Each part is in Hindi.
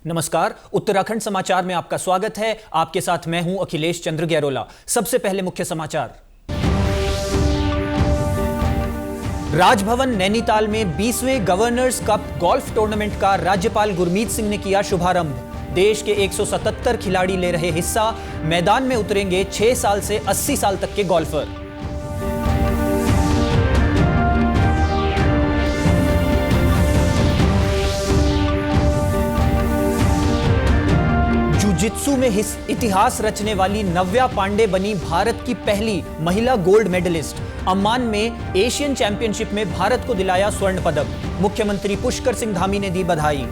नमस्कार, उत्तराखंड समाचार में आपका स्वागत है। आपके साथ मैं हूं अखिलेश चंद्र गैरोला। सबसे पहले मुख्य समाचार। राजभवन नैनीताल में 20वें गवर्नर्स कप गोल्फ टूर्नामेंट का राज्यपाल गुरमीत सिंह ने किया शुभारंभ। देश के 177 खिलाड़ी ले रहे हिस्सा। मैदान में उतरेंगे 6 साल से 80 साल तक के गोल्फर। जित्सु में इतिहास रचने वाली नव्या पांडे बनी भारत की पहली महिला गोल्ड मेडलिस्ट। अम्मान में एशियन चैंपियनशिप में भारत को दिलाया स्वर्ण पदक। मुख्यमंत्री पुष्कर सिंह धामी ने दी बधाई।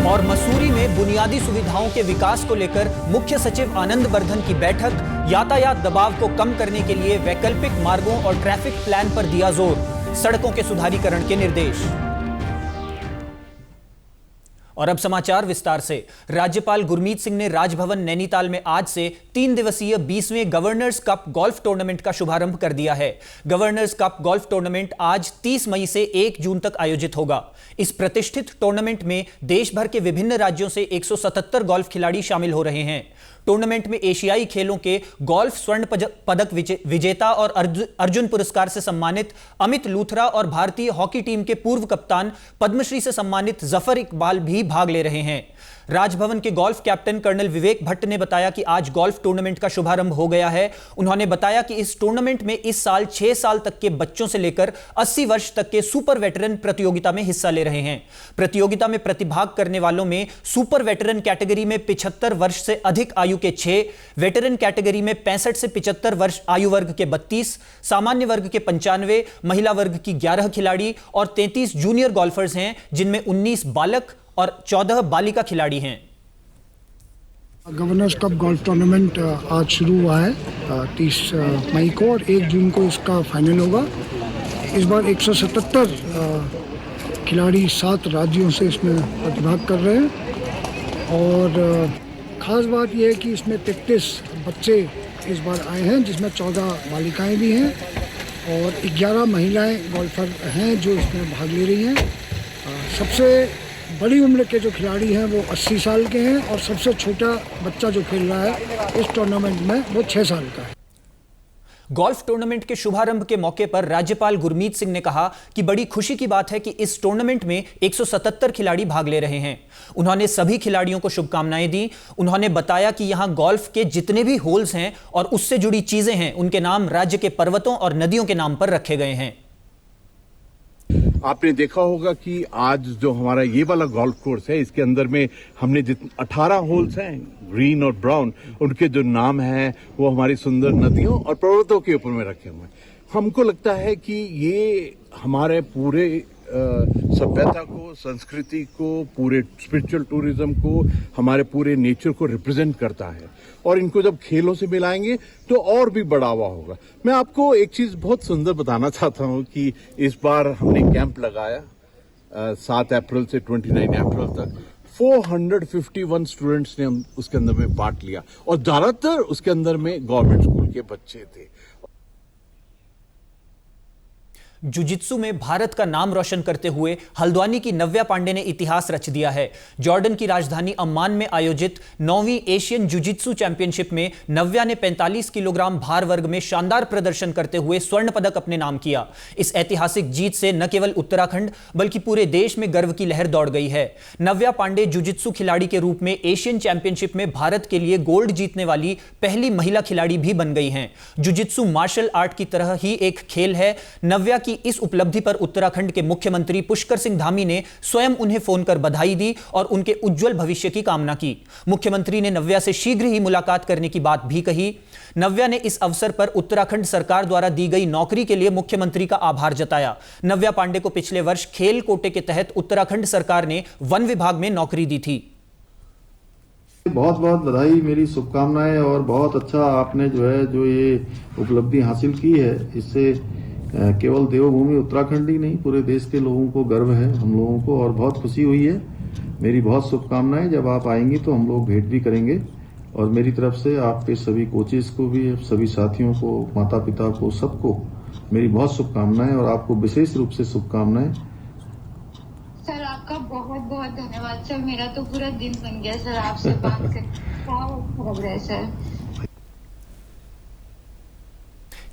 और मसूरी में बुनियादी सुविधाओं के विकास को लेकर मुख्य सचिव आनंद वर्धन की बैठक। यातायात दबाव को कम करने के लिए वैकल्पिक मार्गों और ट्रैफिक प्लान पर दिया जोर। सड़कों के सुधारीकरण के निर्देश। और अब समाचार विस्तार से। राज्यपाल गुरमीत सिंह ने राजभवन नैनीताल में आज से 3 दिवसीय 20वें गवर्नर्स कप गोल्फ टूर्नामेंट का शुभारंभ कर दिया है। गवर्नर्स कप गोल्फ टूर्नामेंट आज 30 मई से 1 जून तक आयोजित होगा। इस प्रतिष्ठित टूर्नामेंट में देश भर के विभिन्न राज्यों से 177 गोल्फ खिलाड़ी शामिल हो रहे हैं। टूर्नामेंट में एशियाई खेलों के गोल्फ स्वर्ण पदक विजेता और अर्जुन पुरस्कार से सम्मानित अमित लूथरा और भारतीय हॉकी टीम के पूर्व कप्तान पद्मश्री से सम्मानित जफर इकबाल भी भाग ले रहे हैं। राजभवन के गोल्फ कैप्टन कर्नल विवेक भट्ट ने बताया कि आज गोल्फ टूर्नामेंट का शुभारंभ हो गया है। उन्होंने बताया कि इस टूर्नामेंट में इस साल 6 साल तक के बच्चों से लेकर 80 वर्ष तक के सुपर वेटरन प्रतियोगिता में हिस्सा ले रहे हैं। प्रतियोगिता में प्रतिभाग करने वालों में सुपर वेटरन कैटेगरी में 75 वर्ष से अधिक आयु के 6, वेटरन कैटेगरी में 65 से 75 वर्ष आयु वर्ग के 32, सामान्य वर्ग के 95, महिला वर्ग की 11 खिलाड़ी और 33 जूनियर गोल्फर्स हैं, जिनमें 19 बालक और 14 बालिका खिलाड़ी हैं। गवर्नर्स कप गोल्फ टूर्नामेंट आज शुरू हुआ है 30 मई को और 1 जून को इसका फाइनल होगा। इस बार 177 खिलाड़ी 7 राज्यों से इसमें प्रतिभाग कर रहे हैं और ख़ास बात यह है कि इसमें 33 बच्चे इस बार आए हैं, जिसमें 14 बालिकाएं भी हैं और 11 महिलाएं गोल्फर हैं जो इसमें भाग ले रही हैं। सबसे बड़ी उम्र के जो खिलाड़ी हैं वो 80 साल के हैं और सबसे छोटा बच्चा जो खेल रहा है इस टूर्नामेंट में वो 6 साल का है। गोल्फ टूर्नामेंट के शुभारंभ के मौके पर राज्यपाल गुरमीत सिंह ने कहा कि बड़ी खुशी की बात है कि इस टूर्नामेंट में 177 खिलाड़ी भाग ले रहे हैं। उन्होंने सभी खिलाड़ियों को शुभकामनाएं दी। उन्होंने बताया कि यहां गोल्फ के जितने भी होल्स हैं और उससे जुड़ी चीजें हैं, उनके नाम राज्य के पर्वतों और नदियों के नाम पर रखे गए हैं। आपने देखा होगा कि आज जो हमारा ये वाला गोल्फ कोर्स है, इसके अंदर में हमने 18 होल्स हैं ग्रीन और ब्राउन, उनके जो नाम हैं वो हमारी सुंदर नदियों और पर्वतों के ऊपर में रखे हुए हैं। हमको लगता है कि ये हमारे पूरे सभ्यता को, संस्कृति को, पूरे स्पिरिचुअल टूरिज्म को, हमारे पूरे नेचर को रिप्रेजेंट करता है और इनको जब खेलों से मिलाएंगे तो और भी बढ़ावा होगा। मैं आपको एक चीज बहुत सुंदर बताना चाहता हूं कि इस बार हमने कैंप लगाया 7 अप्रैल से 29 अप्रैल तक। 451 स्टूडेंट्स ने उसके अंदर में पार्ट लिया और ज्यादातर उसके अंदर में गवर्नमेंट स्कूल के बच्चे थे। जुजित्सु में भारत का नाम रोशन करते हुए हल्द्वानी की नव्या पांडे ने इतिहास रच दिया है। जॉर्डन की राजधानी अम्मान में आयोजित 9वीं एशियन जुजित्सु चैंपियनशिप में नव्या ने 45 किलोग्राम भार वर्ग में शानदार प्रदर्शन करते हुए स्वर्ण पदक अपने नाम किया। इस ऐतिहासिक जीत से न केवल उत्तराखंड बल्कि पूरे देश में गर्व की लहर दौड़ गई है। नव्या पांडे जुजित्सु खिलाड़ी के रूप में एशियन चैंपियनशिप में भारत के लिए गोल्ड जीतने वाली पहली महिला खिलाड़ी भी बन गई हैं। जुजित्सु मार्शल आर्ट की तरह ही एक खेल है। नव्या की इस उपलब्धि पर उत्तराखंड के मुख्यमंत्री पुष्कर सिंह धामी ने स्वयं उन्हें फोन कर बधाई दी और उनके उज्जवल भविष्य की कामना की। मुख्यमंत्री ने नव्या से शीघ्र ही मुलाकात करने की बात भी कही। नव्या ने इस अवसर पर उत्तराखंड सरकार द्वारा दी गई नौकरी के लिए मुख्यमंत्री का आभार जताया। नव्या पांडे को पिछले वर्ष खेल कोटे के तहत उत्तराखंड सरकार ने वन विभाग में नौकरी दी थी। बहुत बहुत बधाई, मेरी शुभकामनाएं और बहुत अच्छा आपने जो ये उपलब्धि हासिल की है, इससे केवल देवभूमि उत्तराखंड ही नहीं पूरे देश के लोगों को गर्व है, हम लोगों को, और बहुत खुशी हुई है। मेरी बहुत शुभकामनाएं। जब आप आएंगी तो हम लोग भेंट भी करेंगे और मेरी तरफ से आपके सभी कोचेस को भी, सभी साथियों को, माता पिता को, सबको मेरी बहुत शुभकामनाएं और आपको विशेष रूप से शुभकामनाएं। सर आपका बहुत बहुत धन्यवाद सर, मेरा तो पूरा दिन बन गया सर आपसे बात करके, बहुत लग रहा है सर।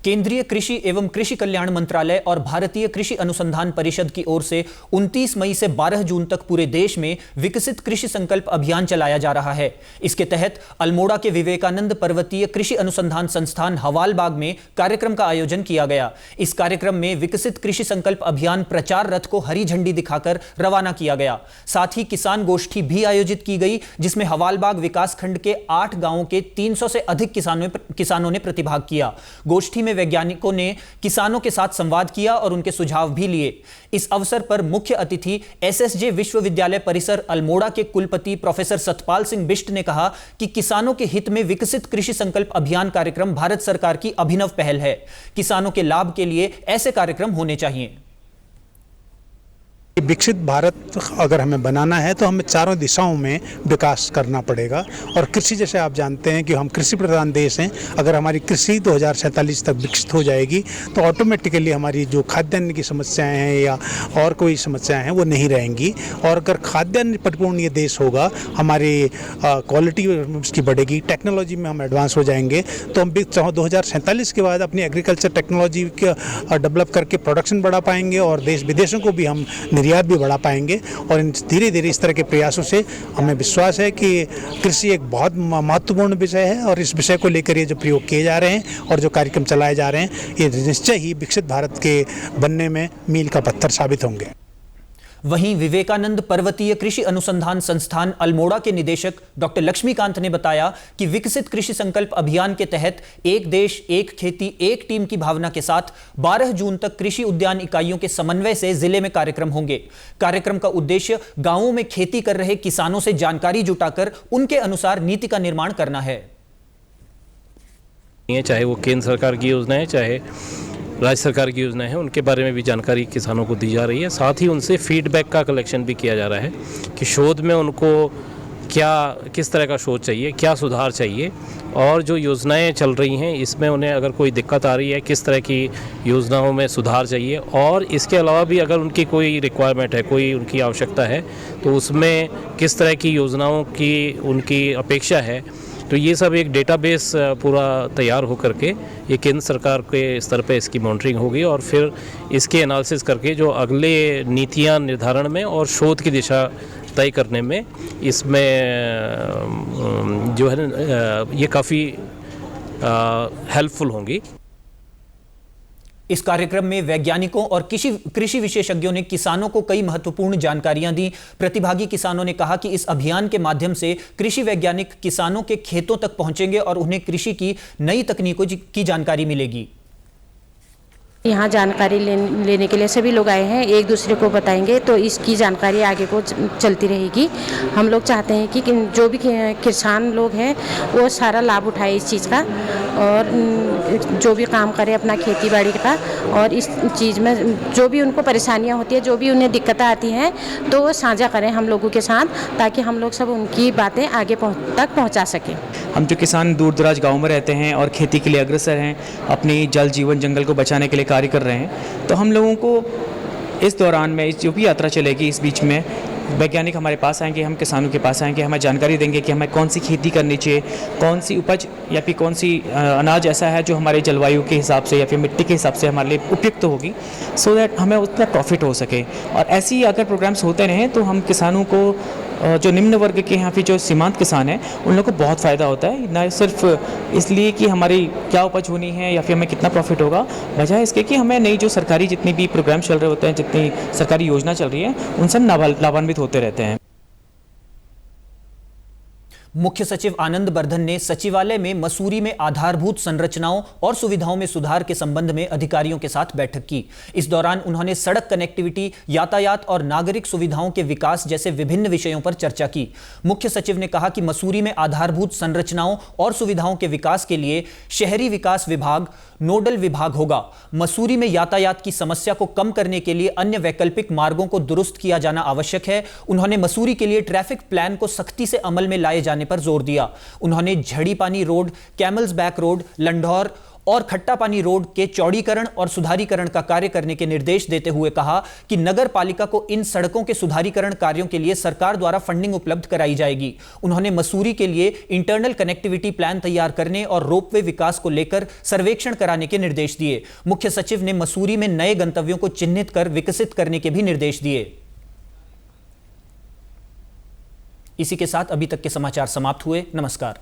केंद्रीय कृषि एवं कृषि कल्याण मंत्रालय और भारतीय कृषि अनुसंधान परिषद की ओर से 29 मई से 12 जून तक पूरे देश में विकसित कृषि संकल्प अभियान चलाया जा रहा है। इसके तहत अल्मोड़ा के विवेकानंद पर्वतीय कृषि अनुसंधान संस्थान हवालबाग में कार्यक्रम का आयोजन किया गया। इस कार्यक्रम में विकसित कृषि संकल्प अभियान प्रचार रथ को हरी झंडी दिखाकर रवाना किया गया। साथ ही किसान गोष्ठी भी आयोजित की गई, जिसमें हवालबाग विकासखंड के 8 गांवों के 300 से अधिक किसानों ने प्रतिभाग किया। गोष्ठी में वैज्ञानिकों ने किसानों के साथ संवाद किया और उनके सुझाव भी लिए। इस अवसर पर मुख्य अतिथि एसएसजे विश्वविद्यालय परिसर अल्मोड़ा के कुलपति प्रोफेसर सतपाल सिंह बिष्ट ने कहा कि किसानों के हित में विकसित कृषि संकल्प अभियान कार्यक्रम भारत सरकार की अभिनव पहल है। किसानों के लाभ के लिए ऐसे कार्यक्रम होने चाहिए। विकसित भारत अगर हमें बनाना है तो हमें चारों दिशाओं में विकास करना पड़ेगा। और कृषि, जैसे आप जानते हैं कि हम कृषि प्रधान देश हैं, अगर हमारी कृषि 2047 तक विकसित हो जाएगी तो ऑटोमेटिकली हमारी जो खाद्यान्न की समस्याएं हैं या और कोई समस्याएं हैं वो नहीं रहेंगी। और अगर खाद्यान्न परिपूर्ण ये देश होगा, हमारी क्वालिटी उसकी बढ़ेगी, टेक्नोलॉजी में हम एडवांस हो जाएंगे, तो हम 2047 के बाद अपनी एग्रीकल्चर टेक्नोलॉजी डेवलप करके प्रोडक्शन बढ़ा पाएंगे और देश विदेशों को भी हम निर्यात भी बढ़ा पाएंगे। और धीरे धीरे इस तरह के प्रयासों से हमें विश्वास है कि कृषि एक बहुत महत्वपूर्ण विषय है और इस विषय को लेकर ये जो प्रयोग किए जा रहे हैं और जो कार्यक्रम चलाए जा रहे हैं, ये निश्चय ही विकसित भारत के बनने में मील का पत्थर साबित होंगे। वहीं विवेकानंद पर्वतीय कृषि अनुसंधान संस्थान अल्मोड़ा के निदेशक डॉक्टर लक्ष्मीकांत ने बताया कि विकसित कृषि संकल्प अभियान के तहत एक देश एक खेती एक टीम की भावना के साथ 12 जून तक कृषि उद्यान इकाइयों के समन्वय से जिले में कार्यक्रम होंगे। कार्यक्रम का उद्देश्य गांवों में खेती कर रहे किसानों से जानकारी जुटाकर उनके अनुसार नीति का निर्माण करना है। चाहे वो केंद्र सरकार की योजना है, चाहे राज्य सरकार की योजना है, उनके बारे में भी जानकारी किसानों को दी जा रही है। साथ ही उनसे फीडबैक का कलेक्शन भी किया जा रहा है कि शोध में उनको किस तरह का शोध चाहिए, क्या सुधार चाहिए, और जो योजनाएं चल रही हैं इसमें उन्हें अगर कोई दिक्कत आ रही है, किस तरह की योजनाओं में सुधार चाहिए, और इसके अलावा भी अगर उनकी कोई रिक्वायरमेंट है, कोई उनकी आवश्यकता है, तो उसमें किस तरह की योजनाओं की उनकी अपेक्षा है। तो ये सब एक डेटाबेस पूरा तैयार हो करके ये केंद्र सरकार के स्तर पे इसकी मॉनिटरिंग होगी और फिर इसके एनालिसिस करके जो अगले नीतियां निर्धारण में और शोध की दिशा तय करने में इसमें जो है ये काफ़ी हेल्पफुल होंगी। इस कार्यक्रम में वैज्ञानिकों और कृषि विशेषज्ञों ने किसानों को कई महत्वपूर्ण जानकारियां दी। प्रतिभागी किसानों ने कहा कि इस अभियान के माध्यम से कृषि वैज्ञानिक किसानों के खेतों तक पहुंचेंगे और उन्हें कृषि की नई तकनीकों की जानकारी मिलेगी। यहाँ जानकारी लेने के लिए सभी लोग आए हैं, एक दूसरे को बताएंगे तो इसकी जानकारी आगे को चलती रहेगी। हम लोग चाहते हैं कि जो भी किसान लोग हैं वो सारा लाभ उठाए इस चीज़ का और जो भी काम करे अपना खेती बाड़ी का, और इस चीज़ में जो भी उनको परेशानियाँ होती है, जो भी उन्हें दिक्कतें आती हैं, तो वो साझा करें हम लोगों के साथ, ताकि हम लोग सब उनकी बातें आगे तक पहुँचा सकें। हम जो किसान दूर दराज गाँव में रहते हैं और खेती के लिए अग्रसर हैं, अपनी जल जीवन जंगल को बचाने के लिए कार्य कर रहे हैं, तो हम लोगों को इस दौरान में जो भी यात्रा चलेगी, इस बीच में वैज्ञानिक हमारे पास आएंगे, हम किसानों के पास आएंगे, हमें जानकारी देंगे कि हमें कौन सी खेती करनी चाहिए, कौन सी उपज या फिर कौन सी अनाज ऐसा है जो हमारे जलवायु के हिसाब से या फिर मिट्टी के हिसाब से हमारे लिए उपयुक्त होगी, सो दैट हमें उसका प्रॉफिट हो सके। और ऐसे ही अगर प्रोग्राम्स होते रहें तो हम किसानों को, जो निम्न वर्ग के यहाँ पे जो सीमांत किसान हैं, उन लोगों को बहुत फ़ायदा होता है, न सिर्फ इसलिए कि हमारी क्या उपज होनी है या फिर हमें कितना प्रॉफिट होगा, बजाय इसके कि हमें नई जो सरकारी जितनी भी प्रोग्राम चल रहे होते हैं, जितनी सरकारी योजना चल रही है, उनसे लाभान्वित होते रहते हैं। मुख्य सचिव आनंद बर्धन ने सचिवालय में मसूरी में आधारभूत संरचनाओं और सुविधाओं में सुधार के संबंध में अधिकारियों के साथ बैठक की। इस दौरान उन्होंने सड़क कनेक्टिविटी, यातायात और नागरिक सुविधाओं के विकास जैसे विभिन्न विषयों पर चर्चा की। मुख्य सचिव ने कहा कि मसूरी में आधारभूत संरचनाओं और सुविधाओं के विकास के लिए शहरी विकास विभाग नोडल विभाग होगा। मसूरी में यातायात की समस्या को कम करने के लिए अन्य वैकल्पिक मार्गों को दुरुस्त किया जाना आवश्यक है। उन्होंने मसूरी के लिए ट्रैफिक प्लान को सख्ती से अमल में लाए जाने लाने पर जोर दिया। उन्होंने Jharipani road, Camel's Back road, Landour और खट्टापानी रोड के चौड़ीकरण और सुधारीकरण का कार्य करने के निर्देश देते हुए कहा कि नगर पालिका को इन सड़कों के सुधारीकरण कार्यों के लिए सरकार द्वारा फंडिंग उपलब्ध कराई जाएगी। उन्होंने मसूरी के लिए इंटरनल कनेक्टिविटी प्लान तैयार करने और रोपवे विकास को लेकर सर्वेक्षण कराने के निर्देश दिए। मुख्य सचिव ने मसूरी में नए गंतव्यों को चिन्हित कर विकसित करने के भी निर्देश दिए। इसी के साथ अभी तक के समाचार समाप्त हुए। नमस्कार।